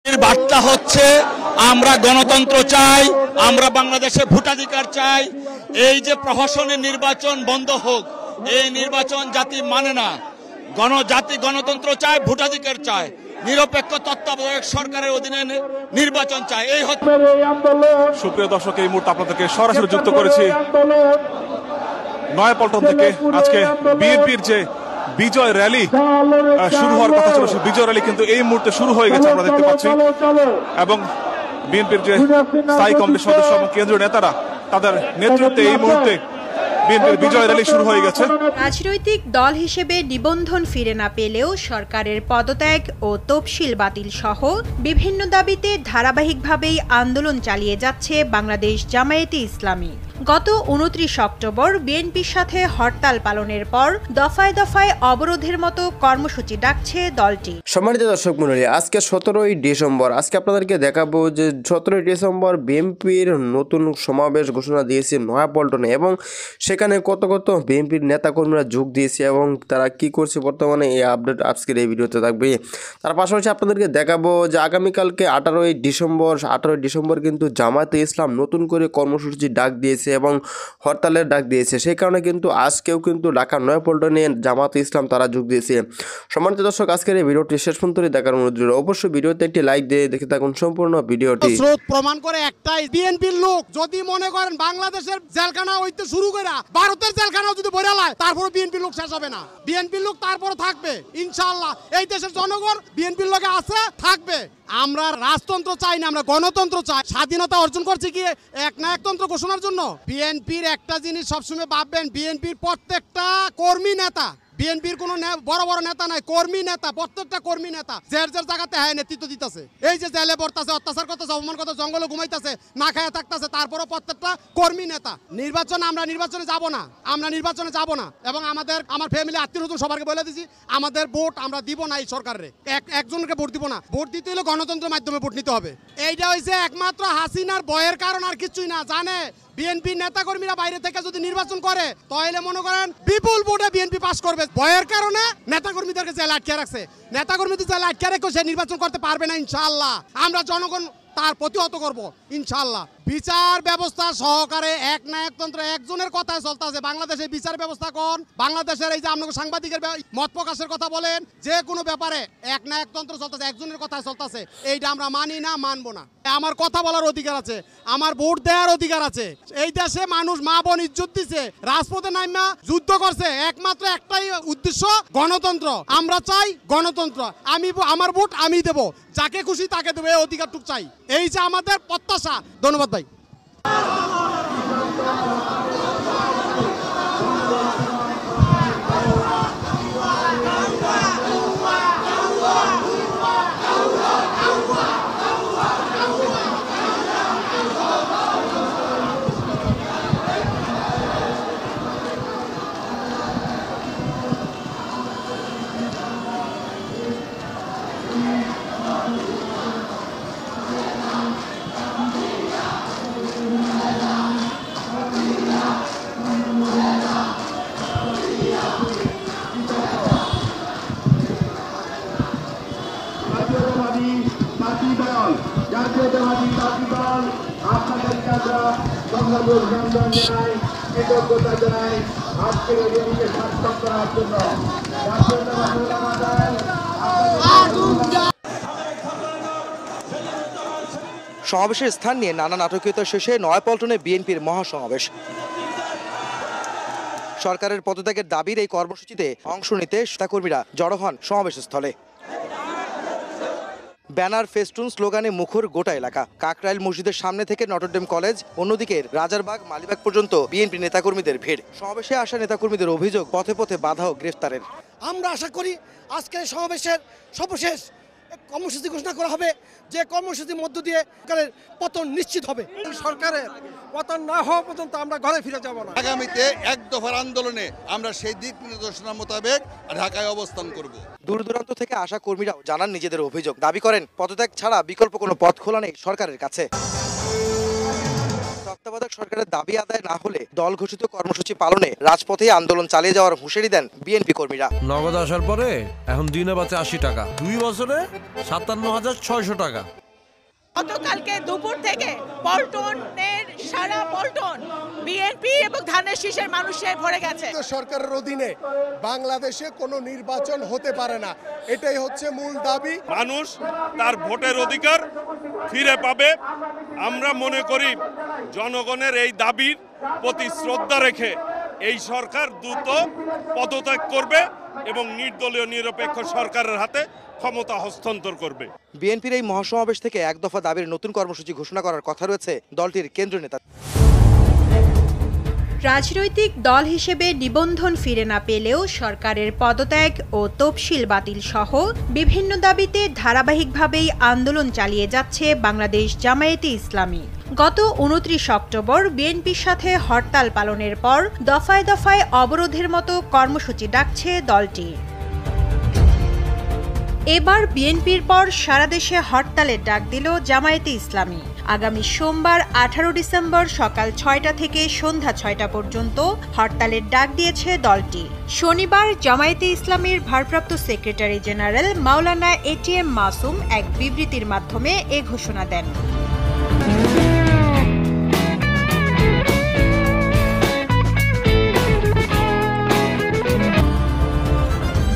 এর বার্তা হচ্ছে আমরা গণতন্ত্র চাই, আমরা বাংলাদেশে ভোটাধিকার চাই। এই যে প্রহসনের নির্বাচন বন্ধ হোক, এই নির্বাচন জাতি মানে না। জাতি গণতন্ত্র চায়, ভোটাধিকার চায়, নিরপেক্ষ তত্ত্বাবধায়ক সরকারের অধীনে নির্বাচন চায়। এই হচ্ছে সুপ্রিয় দর্শক, এই মুহূর্তে আপনাদেরকে সরাসরি যুক্ত করেছি নয়াপল্টন থেকে। আজকে বিএনপির যে বিজয় র্যালি শুরু হওয়ার কথা ছিল, সেই বিজয় র্যালি কিন্তু এই মুহূর্তে শুরু হয়ে গেছে, আমরা দেখতে পাচ্ছি। এবং বিএনপির যে স্থায়ী কমিটির সদস্য এবং কেন্দ্রীয় নেতারা, তাদের নেতৃত্বে এই মুহূর্তে বিএনপির বিজয় র্যালি শুরু হয়ে গেছে। রাজনৈতিক দল হিসেবে নিবন্ধন ফিরে না পেলেও সরকারের পদত্যাগ ও তফসিল বাতিল সহ বিভিন্ন দাবিতে ধারাবাহিকভাবেই আন্দোলন চালিয়ে যাচ্ছে বাংলাদেশ জামায়াতে ইসলামী। গত ২৯ অক্টোবর বিএনপির সাথে হরতাল পালনের পর দফায় দফায় অবরোধের মতো কর্মসূচি ডাকছে দলটি। সম্মানিত দর্শক মণ্ডলী, আজকে 17ই ডিসেম্বর। আজকে আপনাদেরকে দেখাবো যে 17ই ডিসেম্বর বিএনপির নতুন সমাবেশ ঘোষণা দিয়েছে নয়াপল্টনে, এবং সেখানে কত বিএনপির নেতাকর্মীরা যোগ দিয়েছে এবং তারা কি করছে বর্তমানে, এই আপডেট আজকের এই ভিডিওতে থাকবে। তার পাশাপাশি আপনাদেরকে দেখাবো যে আগামীকালকে 18ই ডিসেম্বর কিন্তু জামায়াতে ইসলাম নতুন করে কর্মসূচি ডাক দিয়েছে এবং হরতালের ডাক দিয়েছে। সেই কারণে কিন্তু আজকেও কিন্তু ঢাকা নয়াপল্টনে জামায়াতে ইসলাম তারা যোগ দিয়েছে। সম্মানিত দর্শক, আজকের এই ভিডিওটি শেষ পর্যন্ত দেখার অনুরোধ রইল। অবশ্যই ভিডিওতে একটি লাইক দিয়ে দেখে থাকুন সম্পূর্ণ ভিডিওটি। স্রোত প্রমাণ করে একটাই, বিএনপির লোক যদি মনে করেন বাংলাদেশের জেলখানা হইতে শুরু করে ভারতের জেলখানাও যদি ভরে লায়, তারপরে বিএনপির লোক শেষ হবে না। বিএনপির লোক তারপরে থাকবে ইনশাআল্লাহ। এই দেশের জনগণ বিএনপির লোকে আছে, থাকবে। আমরা রাজতন্ত্র চাই না, আমরা গণতন্ত্র চাই। স্বাধীনতা অর্জন করছি কি এক না একতন্ত্র ঘোষণার জন্য? বিএনপির একটা জিনিস সবসময় ভাববেন, বিএনপির প্রত্যেকটা কর্মী নেতা, বিএনপির কোন বড় বড় নেতা নাই, কর্মী নেতা, প্রত্যেকটা কর্মী নেতা যার যার জায়গাতে হ্যাঁ নেতৃত্ব দিতেছে। এই যে জেলে পড়তেছে, অত্যাচার করতেছে, অপমান করতেছে, জঙ্গলে ঘুমাইতেছে, না খায় থাকতেছে, তারপরও প্রত্যেকটা কর্মী নেতা। আমরা নির্বাচনে যাব না, আমরা নির্বাচনে যাব না। এবং আমার ফ্যামিলি আত্মীয় স্বজন সবাইকে বলে দিছি, আমাদের ভোট আমরা দিব না এই সরকারের, একজনকে ভোট দিব না। ভোট দিতে হলে গণতন্ত্রের মাধ্যমে ভোট নিতে হবে। এইটা হয়েছে একমাত্র হাসিনার ভয়ের কারণ, আর কিছুই না। জানে বিএনপি নেতাকর্মীরা বাইরে থেকে যদি নির্বাচন করে, তাহলে মনে করেন বিপুল ভোটে বিএনপি পাস করবে। ভয়ের কারণে নেতাকর্মীদেরকে জেলে আটকে রাখছে। নেতাকর্মীদের জেলে আটকে রেখে সে নির্বাচন করতে পারবে না ইনশাআল্লাহ। আমরা জনগণ তার প্রতিহত করব ইনশাআল্লাহ। বিচার ব্যবস্থা সহকারে এক না একতন্ত্র একজনের কথায় চলতেছে। বাংলাদেশের বিচার ব্যবস্থা কোন? বাংলাদেশের এই যে আপনাকে সাংবাদিকের মত প্রকাশের কথা বলেন, যে কোনো ব্যাপারে এক না একতন্ত্র চলতেছে, একজনের কথায় চলতেছে। এইটা আমরা মানি না, মানবো না। আমার কথা বলার অধিকার আছে, আমার ভোট দেওয়ার অধিকার আছে। এই দেশে মানুষ মা বোন ইজ্জত দিছে, রাজপথে নাইমা যুদ্ধ করছে, একমাত্র একটাই উদ্দেশ্য, গণতন্ত্র। আমরা চাই গণতন্ত্র। আমার ভোট আমি দেব, যাকে খুশি তাকে দেবো, এই অধিকারটুকু চাই। এই যে আমাদের প্রত্যাশা। ধন্যবাদ ভাই। জাতীয়তাবাদী পার্টি দল আপনাদেরকে আমরা অভিনন্দন জানাই, কৃতজ্ঞতা জানাই আজকের অভিযানকে সার্থক করার জন্য। জাতীয়তাবাদী সমাবেশের স্থান নিয়ে নানা নাটকীয়তা শেষে নয়াপল্টনে বিএনপির মহাসমাবেশ। সরকারের পদত্যাগের দাবির এই কর্মসূচিতে অংশ নিতে নেতাকর্মীরা জড়ো হন সমাবেশস্থলে। ব্যানার, ফেস্টুন, স্লোগানে মুখর গোটা এলাকা। কাকরাইল মসজিদের সামনে থেকে নটরডেম কলেজ, অন্যদিকে রাজারবাগ, মালিবাগ পর্যন্ত বিএনপি নেতাকর্মীদের ভিড়। সমাবেশে আসা নেতাকর্মীদের অভিযোগ, পথে পথে বাধা ও গ্রেফতারের। আমরা আশা করি আজকের সমাবেশের সর্বশেষ কর্মসূচি ঘোষণা করা হবে, যে কর্মসূচির মধ্য দিয়ে সরকারের পতন নিশ্চিত হবে। সরকারের পতন না হওয়া পর্যন্ত আমরা ঘরে ফিরে যাব না। আগামীতে এক দফার আন্দোলনে আমরা সেই দিক নির্দেশনা মোতাবেক ঢাকায় অবস্থান করব। দূর দূরান্ত থেকে আসা কর্মীরাও জানান নিজেদের অভিযোগ, দাবি করেন পদত্যাগ ছাড়া বিকল্প কোনো পথ খোলা নেই সরকারের কাছে। তত্ত্বাবধায়ক সরকারের দাবি আদায় না হলে দল ঘোষিত কর্মসূচি পালনে রাজপথে আন্দোলন চালিয়ে যাওয়ার হুঁশিয়ারি দেন বিএনপি কর্মীরা। নগদ আসার পরে এখন দিনে বাঁচে 80 টাকা, 2 বছরে 57,600 টাকা। গতকালকে দুপুর থেকে পল্টনের সারা পল্টন বিএনপি এবং ধানের শীষের মানুষে ভরে গেছে। সরকারের অধীনে বাংলাদেশে কোনো নির্বাচন হতে পারে না, এটাই হচ্ছে মূল দাবি। মানুষ তার ভোটের অধিকার ফিরে পাবে। আমরা মনে করি জনগণের এই দাবির প্রতি শ্রদ্ধা রেখে এই সরকার দ্রুত পদত্যাগ করবে এবং নির্দলীয় নিরপেক্ষ সরকারের হাতে ক্ষমতা হস্তান্তর করবে। বিএনপির এই মহাসমাবেশ থেকে এক দফা দাবির নতুন কর্মসূচি ঘোষণা করার কথা রয়েছে দলটির কেন্দ্রীয় নেতা। রাজনৈতিক দল হিসেবে নিবন্ধন ফিরে না পেলেও সরকারের পদত্যাগ ও তফসিল বাতিল সহ বিভিন্ন দাবিতে ধারাবাহিকভাবেই আন্দোলন চালিয়ে যাচ্ছে বাংলাদেশ জামায়াতে ইসলামী। গত 29 অক্টোবর বিএনপির সাথে হরতাল পালনের পর দফায় দফায় অবরোধের মতো কর্মসূচি ডাকছে দলটি। এবার বিএনপির পর সারা দেশে হরতালের ডাক দিল জামায়াতে ইসলামী। আগামী সোমবার 18 ডিসেম্বর সকাল 6টা থেকে সন্ধ্যা 6টা পর্যন্ত হরতালের ডাক দিয়েছে দলটি। শনিবার জামায়াতে ইসলামীর ভারপ্রাপ্ত সেক্রেটারি জেনারেল মাওলানা এটিএম মাসুম এক বিবৃতির মাধ্যমে এ ঘোষণা দেন।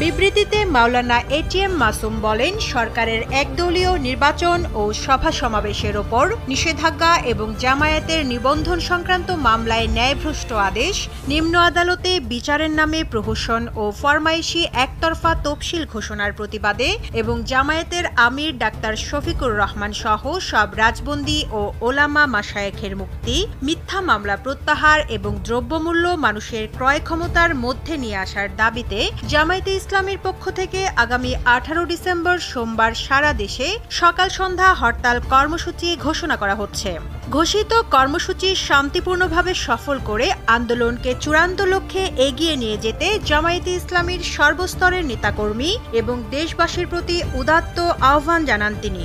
বিবৃতিতে মাওলানা এটিএম মাসুম বলেন, সরকারের একদলীয় নির্বাচন ও সভা সমাবেশের ওপর নিষেধাজ্ঞা এবং জামায়াতের নিবন্ধন সংক্রান্ত মামলায় ন্যায়ভ্রষ্ট আদেশ, নিম্ন আদালতে বিচারের নামে প্রহসন ও ফরমাইশি একতরফা তফসিল ঘোষণার প্রতিবাদে এবং জামায়াতের আমির ডাক্তার শফিকুর রহমান সহ সব রাজবন্দী ও ওলামা মাশায়েখের মুক্তি, মিথ্যা মামলা প্রত্যাহার এবং দ্রব্যমূল্য মানুষের ক্রয় ক্ষমতার মধ্যে নিয়ে আসার দাবিতে জামায়াতে ইসলামের পক্ষ থেকে আগামী 18 ডিসেম্বর সোমবার সারা দেশে সকাল সন্ধ্যা হরতাল কর্মসূচি ঘোষণা করা হচ্ছে। ঘোষিত কর্মসূচি শান্তিপূর্ণভাবে সফল করে আন্দোলনকে চূড়ান্ত লক্ষ্যে এগিয়ে নিয়ে যেতে জামায়াতে ইসলামীর সর্বস্তরের নেতাকর্মী এবং দেশবাসীর প্রতি উদাত্ত আহ্বান জানান তিনি।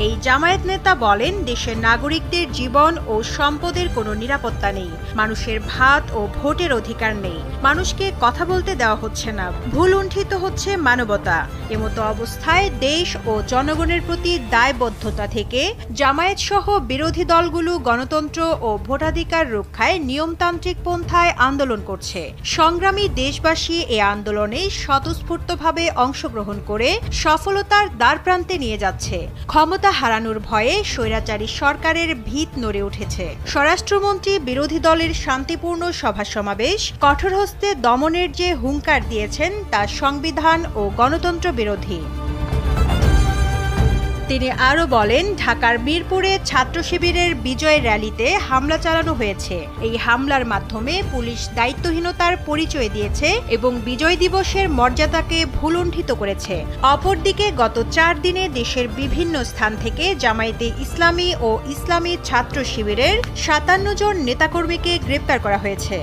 এই জামায়াত নেতা বলেন, দেশের নাগরিকদের জীবন ও সম্পদের কোনো নিরাপত্তা নেই, মানুষের ভাত ও ভোটের অধিকার নেই, মানুষকে কথা বলতে দেওয়া হচ্ছে না, ভুলুণ্ঠিত হচ্ছে মানবতা। এমতো অবস্থায় দেশ ও জনগণের প্রতি দায়বদ্ধতা থেকে জামায়াত সহ বিরোধী দলগুলো গণতন্ত্র ও ভোটাধিকার রক্ষায় নিয়মতান্ত্রিক পন্থায় আন্দোলন করছে। সংগ্রামী দেশবাসী এ আন্দোলনে স্বতঃস্ফূর্তভাবে অংশগ্রহণ করে সফলতার দ্বারপ্রান্তে নিয়ে যাচ্ছে। ক্ষমতা হারানোর ভয়ে স্বৈরাচারী সরকারের ভিত নড়ে উঠেছে। স্বরাষ্ট্রমন্ত্রী বিরোধী দলের শান্তিপূর্ণ সভা সমাবেশ কঠোর হস্তে দমনের যে হুঙ্কার দিয়েছেন তা সংবিধান ও গণতন্ত্র বিরোধী। তিনি আরও বলেন, ঢাকার মিরপুরে ছাত্র শিবিরের বিজয় র্যালিতে হামলা চালানো হয়েছে। এই হামলার মাধ্যমে পুলিশ দায়িত্বহীনতার পরিচয় দিয়েছে এবং বিজয় দিবসের মর্যাদাকে ভুলুণ্ঠিত করেছে। অপরদিকে গত 4 দিনে দেশের বিভিন্ন স্থান থেকে জামায়াতে ইসলামী ও ইসলামী ছাত্র শিবিরের 57 জন নেতাকর্মীকে গ্রেপ্তার করা হয়েছে।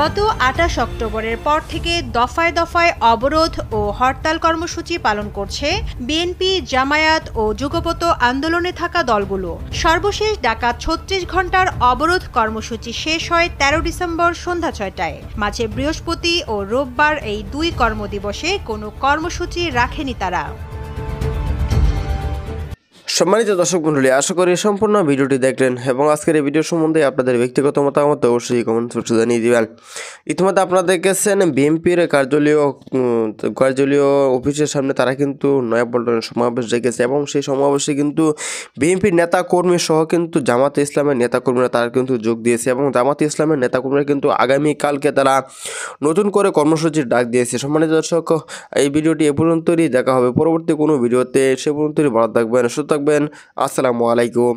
গত 28 অক্টোবরের পর থেকে দফায় দফায় অবরোধ ও হরতাল কর্মসূচি পালন করছে বিএনপি, জামায়াত ও যুগপত আন্দোলনে থাকা দলগুলো। সর্বশেষ ডাকা 36 ঘণ্টার অবরোধ কর্মসূচি শেষ হয় 13 ডিসেম্বর সন্ধ্যা 6টায়। মাঝে বৃহস্পতি ও রোববার এই 2 কর্মদিবসে কোনো কর্মসূচি রাখেনি তারা। সম্মানিত দর্শক মণ্ডলী, আশা করি সম্পূর্ণ ভিডিওটি দেখলেন এবং আজকের এই ভিডিও সম্বন্ধে আপনাদের ব্যক্তিগত মতামত অবশ্যই কমেন্ট বক্সে জানিয়ে দিবেন। ইতিমধ্যে আপনারা দেখেছেন বিএনপির কার্যালয় অফিসের সামনে তারা কিন্তু নয়াপল্টনের সমাবেশ রেখেছে এবং সেই সমাবেশে কিন্তু বিএনপির নেতাকর্মী সহ কিন্তু জামাতে ইসলামের নেতাকর্মীরা তারা কিন্তু যোগ দিয়েছে এবং জামাতে ইসলামের নেতাকর্মীরা কিন্তু আগামীকালকে তারা নতুন করে কর্মসূচির ডাক দিয়েছে। সম্মানিত দর্শক, এই ভিডিওটি এ পর্যন্তই, দেখা হবে পরবর্তী কোনো ভিডিওতে। সে পর্যন্তই ভালো থাকবেন, সুস্থ থাকবেন। আসসালামু আলাইকুম।